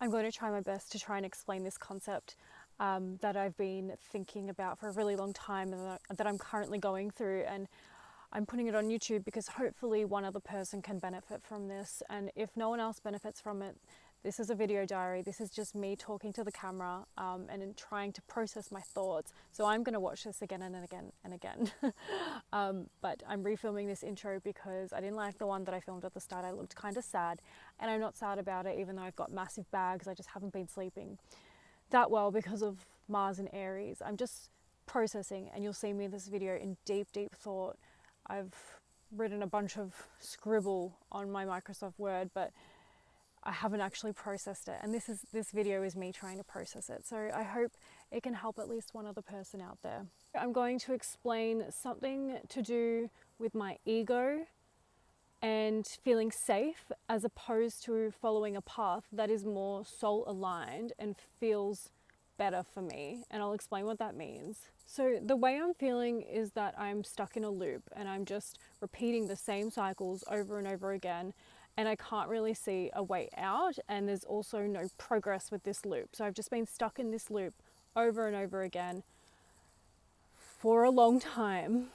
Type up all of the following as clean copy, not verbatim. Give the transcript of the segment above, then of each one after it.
I'm going to try my best to try and explain this concept that I've been thinking about for a really long time and that I'm currently going through, and I'm putting it on YouTube because hopefully one other person can benefit from this. And if no one else benefits from it, this is a video diary. This is just me talking to the camera and trying to process my thoughts. So I'm going to watch this again and again and again. But I'm refilming this intro because I didn't like the one that I filmed at the start. I looked kind of sad, and I'm not sad about it even though I've got massive bags. I just haven't been sleeping that well because of Mars and Aries. I'm just processing, and you'll see me in this video in deep thought. I've written a bunch of scribble on my Microsoft Word, but I haven't actually processed it, and this video is me trying to process it. So I hope it can help at least one other person out there. I'm going to explain something to do with my ego and feeling safe as opposed to following a path that is more soul aligned and feels better for me, and I'll explain what that means. So the way I'm feeling is that I'm stuck in a loop and I'm just repeating the same cycles over and over again, and I can't really see a way out, and there's also no progress with this loop. So I've just been stuck in this loop over and over again for a long time.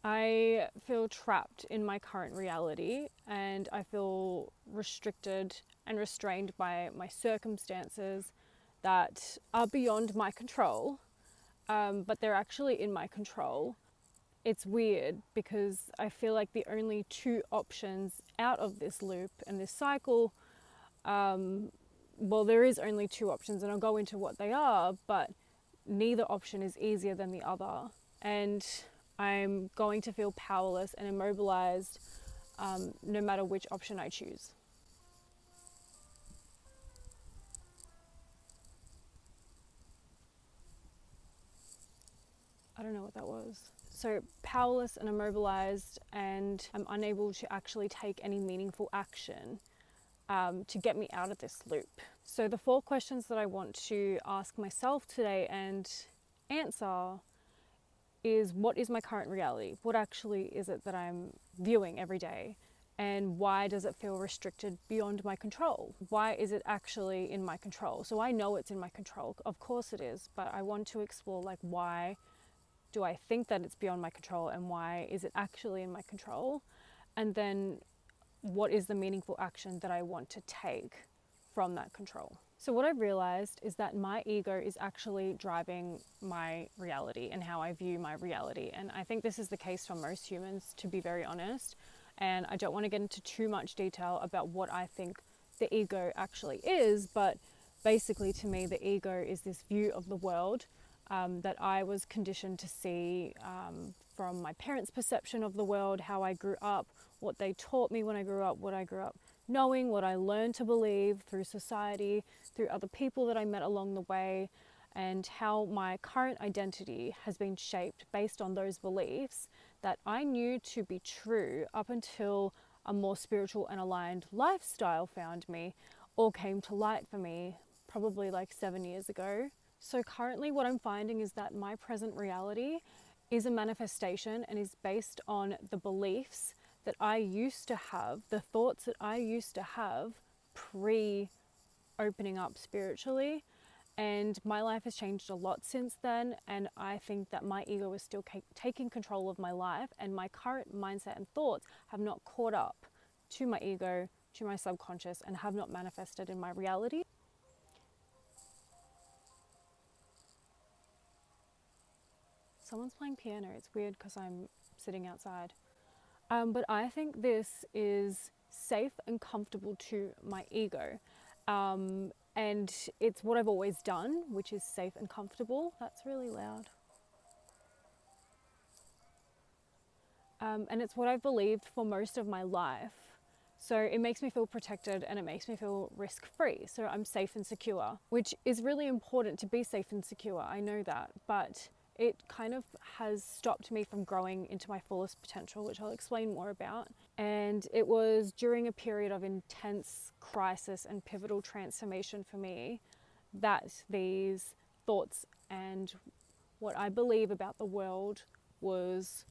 I feel trapped in my current reality, and I feel restricted and restrained by my circumstances that are beyond my control, but they're actually in my control. It's weird because I feel like the only two options out of this loop and this cycle, well, there is only two options, and I'll go into what they are, but neither option is easier than the other. And I'm going to feel powerless and immobilized no matter which option I choose. I don't know what that was. So powerless and immobilized, and I'm unable to actually take any meaningful action to get me out of this loop. So the 4 questions that I want to ask myself today and answer is, what is my current reality? What actually is it that I'm viewing every day? And why does it feel restricted beyond my control? Why is it actually in my control? So I know it's in my control, of course it is, but I want to explore, like, why do I think that it's beyond my control, and why is it actually in my control? And then what is the meaningful action that I want to take from that control? So what I've realized is that my ego is actually driving my reality and how I view my reality. And I think this is the case for most humans, to be very honest. And I don't want to get into too much detail about what I think the ego actually is, but basically to me, the ego is this view of the world that I was conditioned to see from my parents' perception of the world, how I grew up, what they taught me when I grew up, what I grew up knowing, what I learned to believe through society, through other people that I met along the way, and how my current identity has been shaped based on those beliefs that I knew to be true up until a more spiritual and aligned lifestyle found me, or came to light for me probably like 7 years ago. So currently what I'm finding is that my present reality is a manifestation and is based on the beliefs that I used to have, the thoughts that I used to have pre-opening up spiritually. And my life has changed a lot since then, and I think that my ego is still taking control of my life, and my current mindset and thoughts have not caught up to my ego, to my subconscious, and have not manifested in my reality. Someone's playing piano. It's weird because I'm sitting outside. But I think this is safe and comfortable to my ego. And it's what I've always done, which is safe and comfortable. That's really loud. And it's what I've believed for most of my life. So it makes me feel protected and it makes me feel risk-free. So I'm safe and secure, which is really important to be safe and secure. I know that, but it kind of has stopped me from growing into my fullest potential, which I'll explain more about. And it was during a period of intense crisis and pivotal transformation for me that these thoughts and what I believe about the world was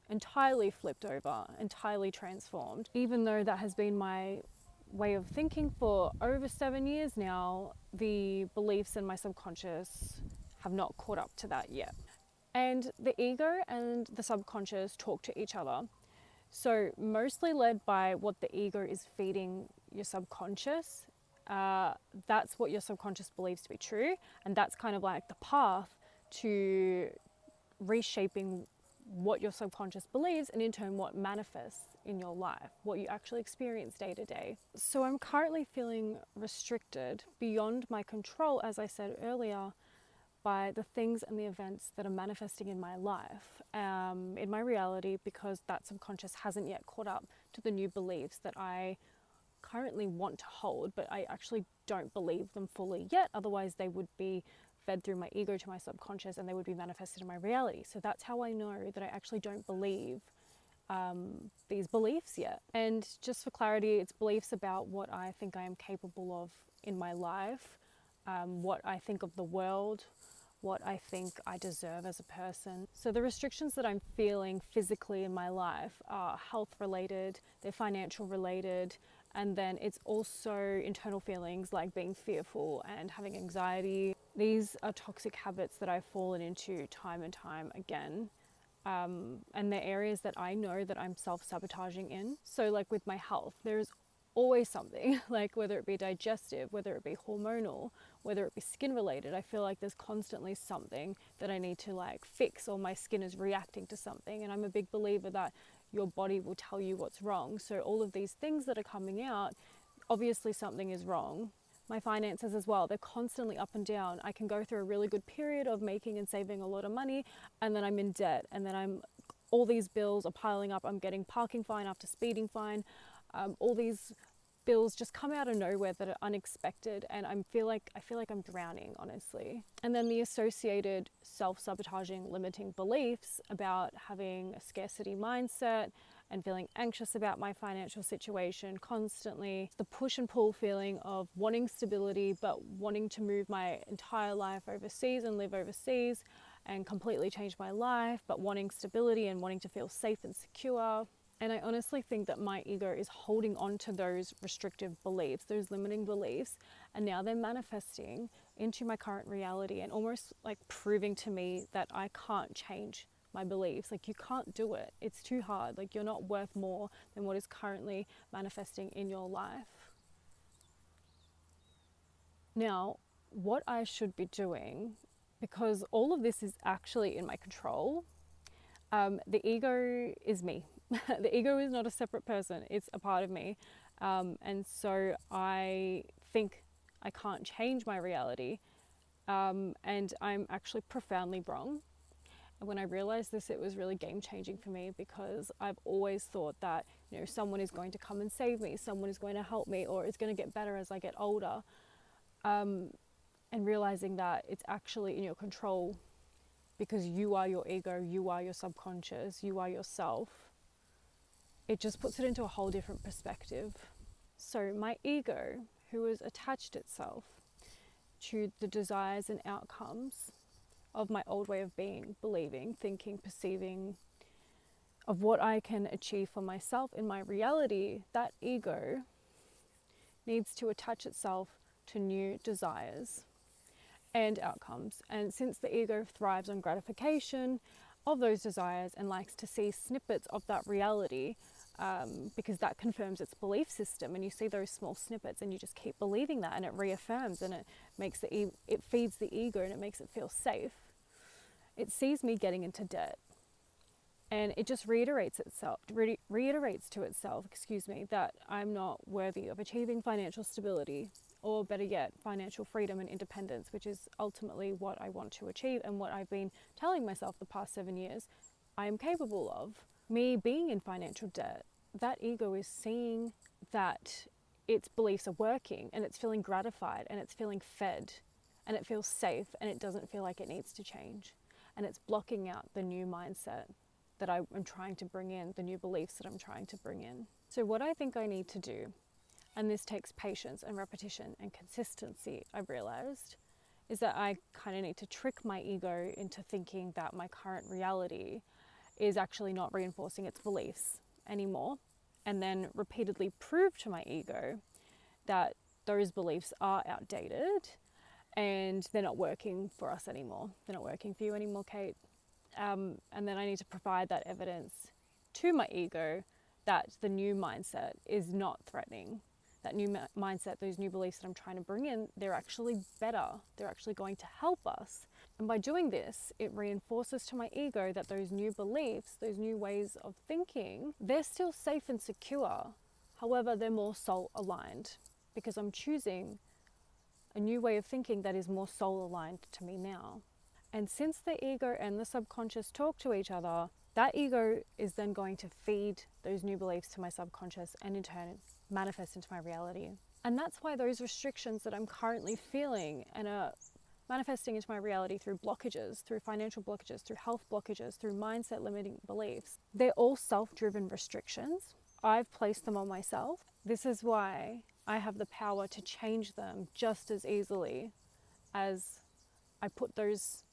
entirely flipped over, entirely transformed. Even though that has been my way of thinking for over 7 years now, the beliefs in my subconscious have not caught up to that yet. And the ego and the subconscious talk to each other. So mostly led by what the ego is feeding your subconscious. That's what your subconscious believes to be true. And that's kind of like the path to reshaping what your subconscious believes, and in turn what manifests in your life, what you actually experience day to day. So I'm currently feeling restricted beyond my control, as I said earlier, by the things and the events that are manifesting in my life, in my reality, because that subconscious hasn't yet caught up to the new beliefs that I currently want to hold, but I actually don't believe them fully yet. Otherwise they would be fed through my ego to my subconscious and they would be manifested in my reality. So that's how I know that I actually don't believe these beliefs yet. And just for clarity, it's beliefs about what I think I am capable of in my life, what I think of the world, what I think I deserve as a person. So the restrictions that I'm feeling physically in my life are health related, they're financial related, and then it's also internal feelings like being fearful and having anxiety. These are toxic habits that I've fallen into time and time again. And they're areas that I know that I'm self-sabotaging in. So like with my health, there's always something, like whether it be digestive, whether it be hormonal, whether it be skin related. I feel like there's constantly something that I need to like fix, or my skin is reacting to something. And I'm a big believer that your body will tell you what's wrong. So all of these things that are coming out, obviously something is wrong. My finances as well, they're constantly up and down. I can go through a really good period of making and saving a lot of money, and then I'm in debt, and then all these bills are piling up. I'm getting parking fine after speeding fine. All these bills just come out of nowhere that are unexpected, and I feel like I'm drowning, honestly. And then the associated self-sabotaging limiting beliefs about having a scarcity mindset and feeling anxious about my financial situation constantly. The push and pull feeling of wanting stability but wanting to move my entire life overseas and live overseas and completely change my life, but wanting stability and wanting to feel safe and secure. And I honestly think that my ego is holding on to those restrictive beliefs, those limiting beliefs, and now they're manifesting into my current reality and almost like proving to me that I can't change my beliefs. Like, you can't do it. It's too hard. Like, you're not worth more than what is currently manifesting in your life. Now, what I should be doing, because all of this is actually in my control, the ego is me. The ego is not a separate person, it's a part of me. And so I think I can't change my reality. And I'm actually profoundly wrong. And when I realized this, it was really game changing for me, because I've always thought that, you know, someone is going to come and save me, someone is going to help me, or it's going to get better as I get older. And realizing that it's actually in your control, because you are your ego, you are your subconscious, you are yourself. It just puts it into a whole different perspective. So my ego, who has attached itself to the desires and outcomes of my old way of being, believing, thinking, perceiving, of what I can achieve for myself in my reality, that ego needs to attach itself to new desires and outcomes. And since the ego thrives on gratification of those desires and likes to see snippets of that reality, because that confirms its belief system, and you see those small snippets and you just keep believing that, and it reaffirms, and it makes it feeds the ego and it makes it feel safe. It sees me getting into debt, and it just reiterates to itself, that I'm not worthy of achieving financial stability, or better yet, financial freedom and independence, which is ultimately what I want to achieve and what I've been telling myself the past 7 years I am capable of. Me being in financial debt, that ego is seeing that its beliefs are working, and it's feeling gratified, and it's feeling fed, and it feels safe, and it doesn't feel like it needs to change. And it's blocking out the new mindset that I am trying to bring in, the new beliefs that I'm trying to bring in. So what I think I need to do, and this takes patience and repetition and consistency, I've realized, is that I kind of need to trick my ego into thinking that my current reality is actually not reinforcing its beliefs anymore, and then repeatedly prove to my ego that those beliefs are outdated and they're not working for us anymore. They're not working for you anymore, Kate. And then I need to provide that evidence to my ego that the new mindset is not threatening. That new mindset, those new beliefs that I'm trying to bring in, they're actually better. They're actually going to help us. And by doing this, it reinforces to my ego that those new beliefs, those new ways of thinking, they're still safe and secure. However, they're more soul aligned because I'm choosing a new way of thinking that is more soul aligned to me now. And since the ego and the subconscious talk to each other, that ego is then going to feed those new beliefs to my subconscious and in turn manifest into my reality. And that's why those restrictions that I'm currently feeling and are manifesting into my reality through blockages, through financial blockages, through health blockages, through mindset limiting beliefs, they're all self-driven restrictions. I've placed them on myself. This is why I have the power to change them just as easily as I put those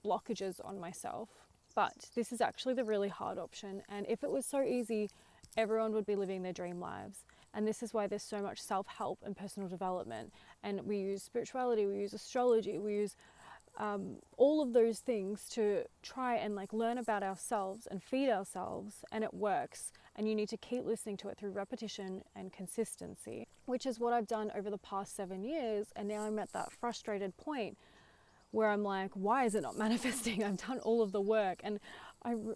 blockages on myself. But this is actually the really hard option. And if it was so easy, everyone would be living their dream lives. And this is why there's so much self-help and personal development. And we use spirituality, we use astrology, we use all of those things to try and learn about ourselves and feed ourselves, and it works. And you need to keep listening to it through repetition and consistency, which is what I've done over the past 7 years. And now I'm at that frustrated point where I'm like, why is it not manifesting? I've done all of the work. And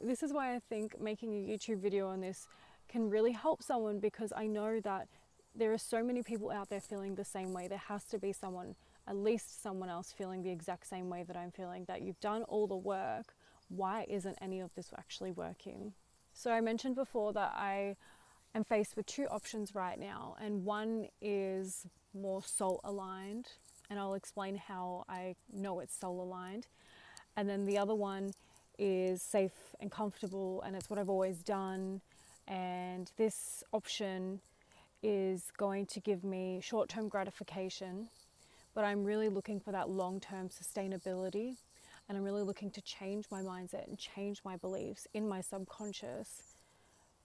this is why I think making a YouTube video on this can really help someone, because I know that there are so many people out there feeling the same way. There has to be someone, at least someone else, feeling the exact same way that I'm feeling, that you've done all the work. Why isn't any of this actually working? So I mentioned before that I am faced with two options right now, and one is more soul aligned, and I'll explain how I know it's soul aligned. And then the other one is safe and comfortable, and it's what I've always done. And this option is going to give me short-term gratification, but I'm really looking for that long-term sustainability, and I'm really looking to change my mindset and change my beliefs in my subconscious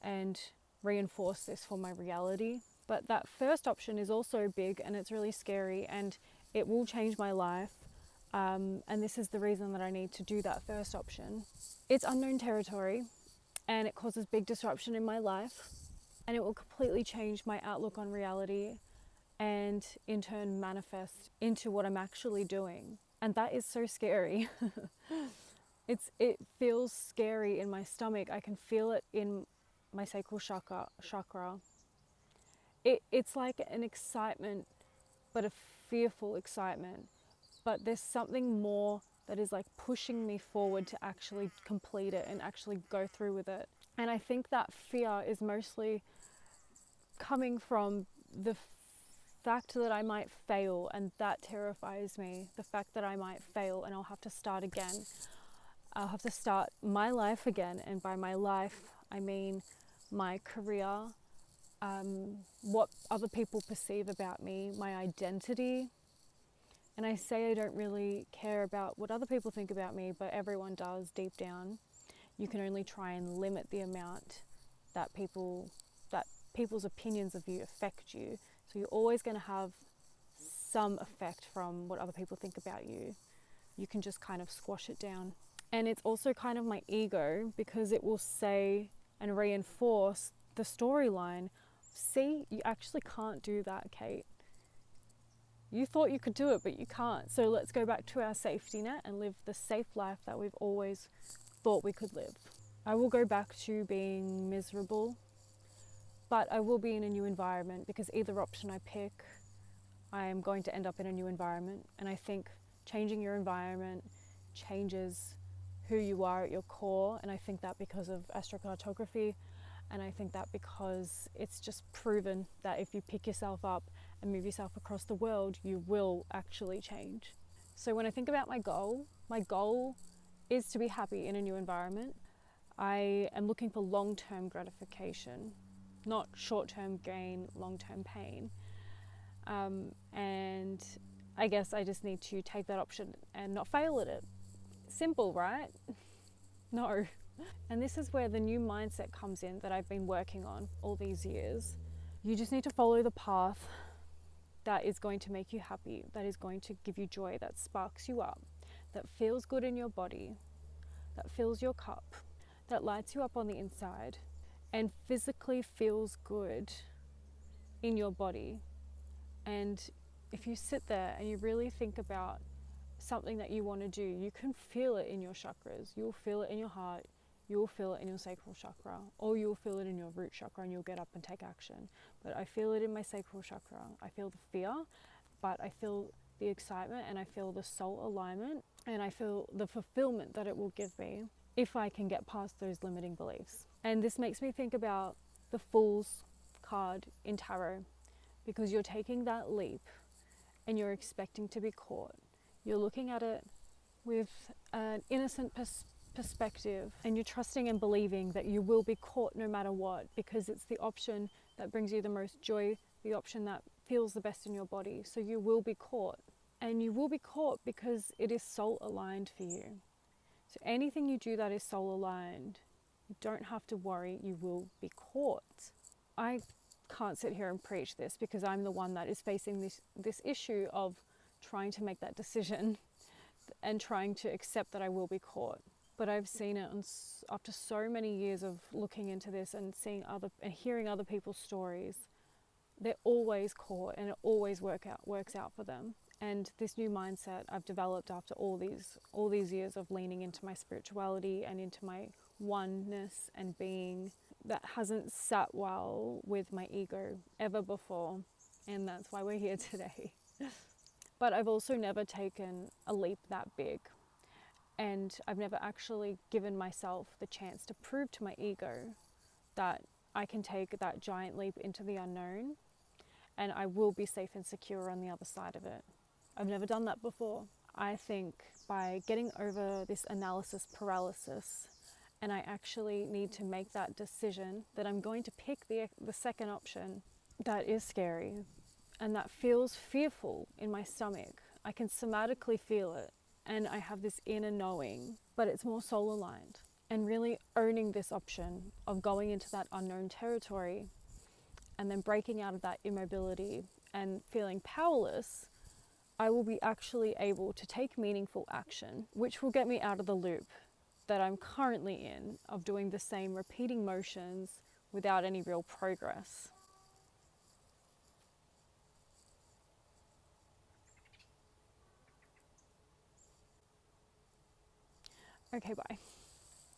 and reinforce this for my reality. But that first option is also big, and it's really scary, and it will change my life. And this is the reason that I need to do that first option. It's unknown territory, and it causes big disruption in my life, and it will completely change my outlook on reality and in turn manifest into what I'm actually doing. And that is so scary. It feels scary in my stomach. I can feel it in my sacral chakra. It's like an excitement, but a fearful excitement. But there's something more that is pushing me forward to actually complete it and actually go through with it. And I think that fear is mostly coming from the fact that I might fail, and that terrifies me. The fact that I might fail and I'll have to start again. I'll have to start my life again, and by my life I mean my career, what other people perceive about me, my identity. And I say I don't really care about what other people think about me, but everyone does deep down. You can only try and limit the amount that people's opinions of you affect you. So you're always going to have some effect from what other people think about you. You can just kind of squash it down. And it's also kind of my ego, because it will say and reinforce the storyline. See, you actually can't do that, Kate. You thought you could do it, but you can't. So let's go back to our safety net and live the safe life that we've always thought we could live. I will go back to being miserable, but I will be in a new environment, because either option I pick, I am going to end up in a new environment. And I think changing your environment changes who you are at your core. And I think that because of astrocartography, and I think that because it's just proven that if you pick yourself up and move yourself across the world, you will actually change. So when I think about my goal is to be happy in a new environment. I am looking for long-term gratification, not short-term gain, long-term pain. And I guess I just need to take that option and not fail at it. Simple, right? No. And this is where the new mindset comes in that I've been working on all these years. You just need to follow the path that is going to make you happy, that is going to give you joy, that sparks you up, that feels good in your body, that fills your cup, that lights you up on the inside and physically feels good in your body. And if you sit there and you really think about something that you want to do, you can feel it in your chakras. You'll feel it in your heart, you'll feel it in your sacral chakra, or you'll feel it in your root chakra and you'll get up and take action. But I feel it in my sacral chakra. I feel the fear, but I feel the excitement, and I feel the soul alignment, and I feel the fulfillment that it will give me if I can get past those limiting beliefs. And this makes me think about the Fool's card in tarot, because you're taking that leap and you're expecting to be caught. You're looking at it with an innocent perspective, and you're trusting and believing that you will be caught no matter what, because it's the option that brings you the most joy, the option that feels the best in your body. So you will be caught, and you will be caught because it is soul aligned for you. So anything you do that is soul aligned, you don't have to worry, you will be caught. I can't sit here and preach this because I'm the one that is facing this issue of trying to make that decision and trying to accept that I will be caught. But I've seen it after so many years of looking into this and seeing and hearing other people's stories. They're always caught, and it always works out for them. And this new mindset I've developed after all these years of leaning into my spirituality and into my oneness and being, that hasn't sat well with my ego ever before, and that's why we're here today. But I've also never taken a leap that big, and I've never actually given myself the chance to prove to my ego that I can take that giant leap into the unknown and I will be safe and secure on the other side of it. I've never done that before. I think by getting over this analysis paralysis, and I actually need to make that decision that I'm going to pick the second option, that is scary and that feels fearful in my stomach. I can somatically feel it, and I have this inner knowing, but it's more soul aligned. And really owning this option of going into that unknown territory and then breaking out of that immobility and feeling powerless, I will be actually able to take meaningful action, which will get me out of the loop that I'm currently in of doing the same repeating motions without any real progress. Okay, bye.